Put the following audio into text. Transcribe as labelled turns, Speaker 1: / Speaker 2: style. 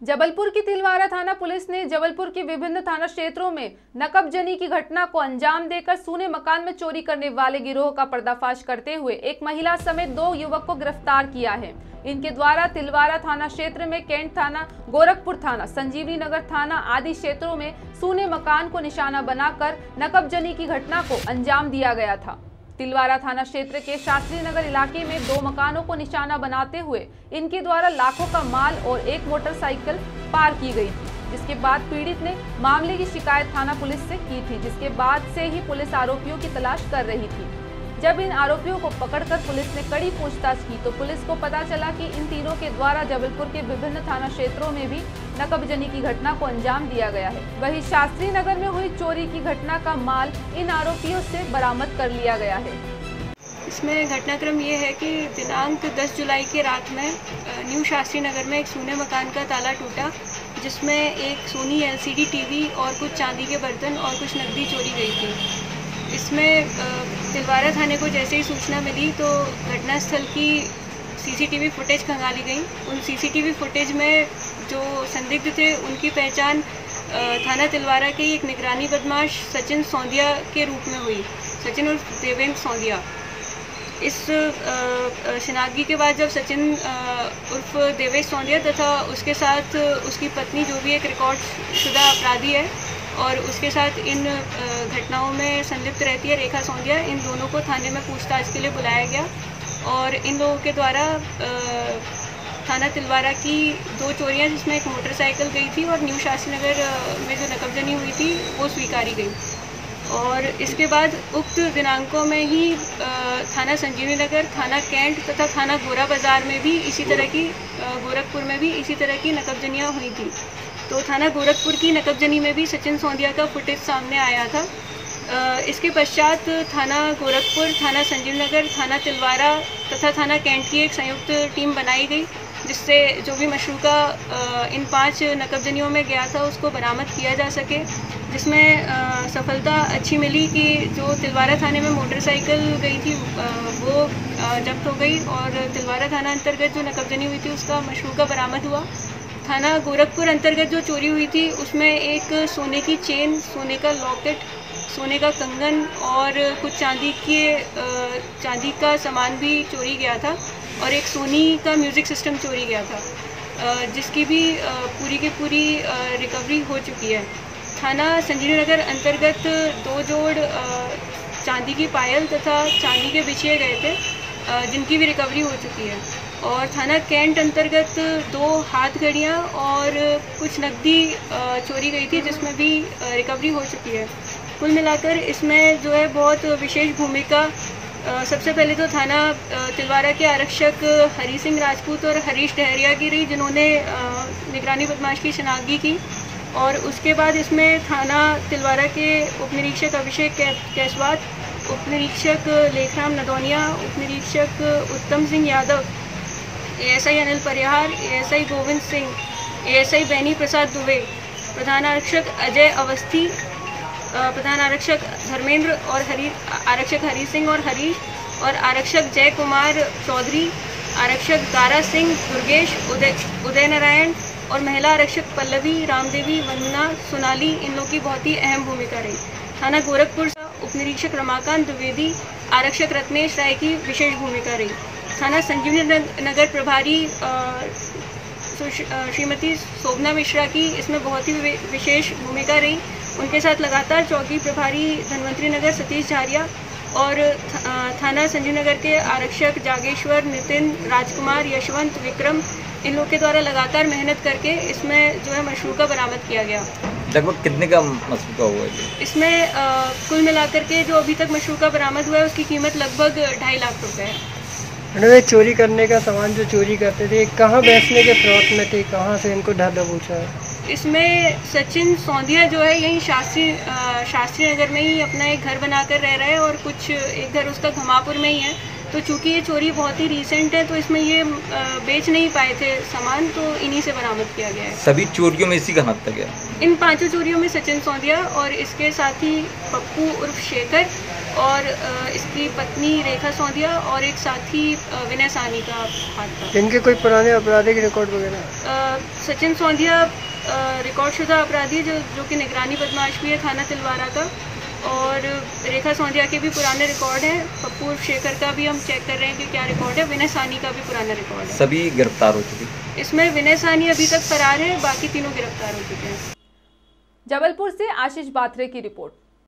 Speaker 1: जबलपुर की तिलवारा थाना पुलिस ने जबलपुर के विभिन्न थाना क्षेत्रों में नकबजनी की घटना को अंजाम देकर सूने मकान में चोरी करने वाले गिरोह का पर्दाफाश करते हुए एक महिला समेत 2 युवक को गिरफ्तार किया है। इनके द्वारा तिलवारा थाना क्षेत्र में कैंट थाना, गोरखपुर थाना, संजीवनी नगर थाना आदि क्षेत्रों में सूने मकान को निशाना बनाकर नकबजनी की घटना को अंजाम दिया गया था। तिलवारा थाना क्षेत्र के शास्त्री नगर इलाके में 2 मकानों को निशाना बनाते हुए इनके द्वारा लाखों का माल और एक मोटरसाइकिल पार की गई थी, जिसके बाद पीड़ित ने मामले की शिकायत थाना पुलिस से की थी, जिसके बाद से ही पुलिस आरोपियों की तलाश कर रही थी। जब इन आरोपियों को पकड़कर पुलिस ने कड़ी पूछताछ की तो पुलिस को पता चला कि इन तीनों के द्वारा जबलपुर के विभिन्न थाना क्षेत्रों में भी नकबजनी की घटना को अंजाम दिया गया है। वहीं शास्त्री नगर में हुई चोरी की घटना का माल इन आरोपियों से बरामद कर लिया गया है।
Speaker 2: इसमें घटनाक्रम ये है कि दिनांक 10 जुलाई की रात में न्यू शास्त्री नगर में एक सूने मकान का ताला टूटा, जिसमें एक सोनी LCD टीवी और कुछ चांदी के बर्तन और कुछ नकदी चोरी गई थी। इसमें तिलवारा थाने को जैसे ही सूचना मिली तो घटनास्थल की CCTV फुटेज खंगाली गई। उन CCTV फुटेज में जो संदिग्ध थे उनकी पहचान थाना तिलवारा के एक निगरानी बदमाश सचिन सौंदिया के रूप में हुई, सचिन उर्फ देवेंद्र सौंदिया। इस शिनाख्तगी के बाद जब सचिन उर्फ देवेश सौंदिया तथा उसके साथ उसकी पत्नी, जो भी एक रिकॉर्ड शुदा अपराधी है और उसके साथ इन घटनाओं में संलिप्त रहती है, रेखा सौंदिया, इन दोनों को थाने में पूछताछ के लिए बुलाया गया और इन लोगों के द्वारा थाना तिलवारा की 2 चोरियां, जिसमें एक मोटरसाइकिल गई थी और न्यू शास्त्री नगर में जो नकबजनी हुई थी वो स्वीकारी गई। और इसके बाद उक्त दिनांकों में ही थाना संजीवनी नगर, थाना कैंट तथा थाना गोरा बाजार में भी इसी तरह की, गोरखपुर में भी इसी तरह की नकबजनियाँ हुई थी। तो थाना गोरखपुर की नकबजनी में भी सचिन सौंदिया का फुटेज सामने आया था। इसके पश्चात थाना गोरखपुर, थाना संजीवनी नगर, थाना तिलवारा तथा थाना कैंट की एक संयुक्त टीम बनाई गई, जिससे जो भी मशरूका इन 5 नकबजनियों में गया था उसको बरामद किया जा सके, जिसमें सफलता अच्छी मिली कि जो तिलवारा थाने में मोटरसाइकिल गई थी वो जब्त हो गई और तिलवारा थाना अंतर्गत जो नकबजनी हुई थी उसका मशरूका बरामद हुआ। थाना गोरखपुर अंतर्गत जो चोरी हुई थी उसमें एक सोने की चेन, सोने का लॉकेट, सोने का कंगन और कुछ चांदी का सामान भी चोरी गया था और एक सोनी का म्यूज़िक सिस्टम चोरी गया था, जिसकी भी पूरी की पूरी रिकवरी हो चुकी है। थाना संजीवनी नगर अंतर्गत 2 जोड़ चांदी की पायल तथा चांदी के बिछिए गए थे, जिनकी भी रिकवरी हो चुकी है। और थाना कैंट अंतर्गत 2 हाथ घड़ियाँ और कुछ नकदी चोरी गई थी, जिसमें भी रिकवरी हो चुकी है। कुल मिलाकर इसमें जो है बहुत विशेष भूमिका सबसे पहले तो थाना तिलवारा के आरक्षक हरी सिंह राजपूत और हरीश डहरिया की रही, जिन्होंने निगरानी बदमाश की शिनाख्तगी की। और उसके बाद इसमें थाना तिलवारा के उपनिरीक्षक अभिषेक कैसवात, उपनिरीक्षक लेखराम नदौनिया, उपनिरीक्षक उत्तम Singh Yadav, ASI Anil Parihar, ASI Govind Singh, ASI बैनी प्रसाद दुबे, प्रधान आरक्षक अजय अवस्थी, प्रधान आरक्षक धर्मेंद्र और आरक्षक हरी सिंह और हरीश, और आरक्षक जय कुमार चौधरी, आरक्षक दारा सिंह, दुर्गेश, उदय नारायण और महिला आरक्षक पल्लवी, रामदेवी, वंदना, सोनाली, इन लोगों की बहुत ही अहम भूमिका रही। थाना गोरखपुर का उपनिरीक्षक रमाकांत द्विवेदी, आरक्षक रत्नेश राय की विशेष भूमिका रही। थाना संजीवनी नगर प्रभारी श्रीमती शोभना मिश्रा की इसमें बहुत ही विशेष भूमिका रही। उनके साथ लगातार चौकी प्रभारी धनवंतरी नगर सतीश झारिया और थाना संजीवनी नगर के आरक्षक जागेश्वर, नितिन, राजकुमार, यशवंत, विक्रम, इन लोगों के द्वारा लगातार मेहनत करके इसमें जो है मशरूका बरामद किया गया।
Speaker 3: लगभग कितने का मशरूका हुआ है?
Speaker 2: इसमें कुल मिलाकर के जो अभी तक मशरूका बरामद हुआ है उसकी कीमत लगभग 2.5 लाख रुपए है।
Speaker 4: उन्होंने चोरी करने का सामान जो चोरी करते थे, कहाँ बेचने के फ्रॉड में थे, कहाँ से इनको ढा दबोचा है?
Speaker 2: इसमें सचिन सौंदिया जो है यहीं शास्त्री नगर में ही अपना एक घर बनाकर रह रहा है और कुछ एक घर उसका घमापुर में ही है। तो चूंकि ये चोरी बहुत ही रीसेंट है तो इसमें ये बेच नहीं पाए थे सामान, तो इन्हीं से बरामद किया गया है।
Speaker 3: सभी चोरियों में इसी का हाथ था क्या?
Speaker 2: इन 5 चोरियों में सचिन सौंदिया और इसके साथ ही पप्पू उर्फ शेखर और इसकी पत्नी रेखा सौंधिया और एक साथी विनय सानी का हाथ था।
Speaker 4: इनके कोई पुराने आपराधिक रिकॉर्ड वगैरह?
Speaker 2: सचिन सौंधिया रिकॉर्ड शुदा अपराधी जो कि निगरानी बदमाश भी है थाना तिलवारा का, और रेखा सौंधिया के भी पुराने रिकॉर्ड हैं। पप्पू शेखर का भी हम चेक कर रहे हैं कि क्या रिकॉर्ड है। विनय सानी का भी पुराना रिकॉर्ड है।
Speaker 3: सभी गिरफ्तार हो चुके?
Speaker 2: इसमें विनय सानी अभी तक फरार है, बाकी तीनों गिरफ्तार हो चुके हैं।
Speaker 1: जबलपुर से आशीष बात्रे की रिपोर्ट।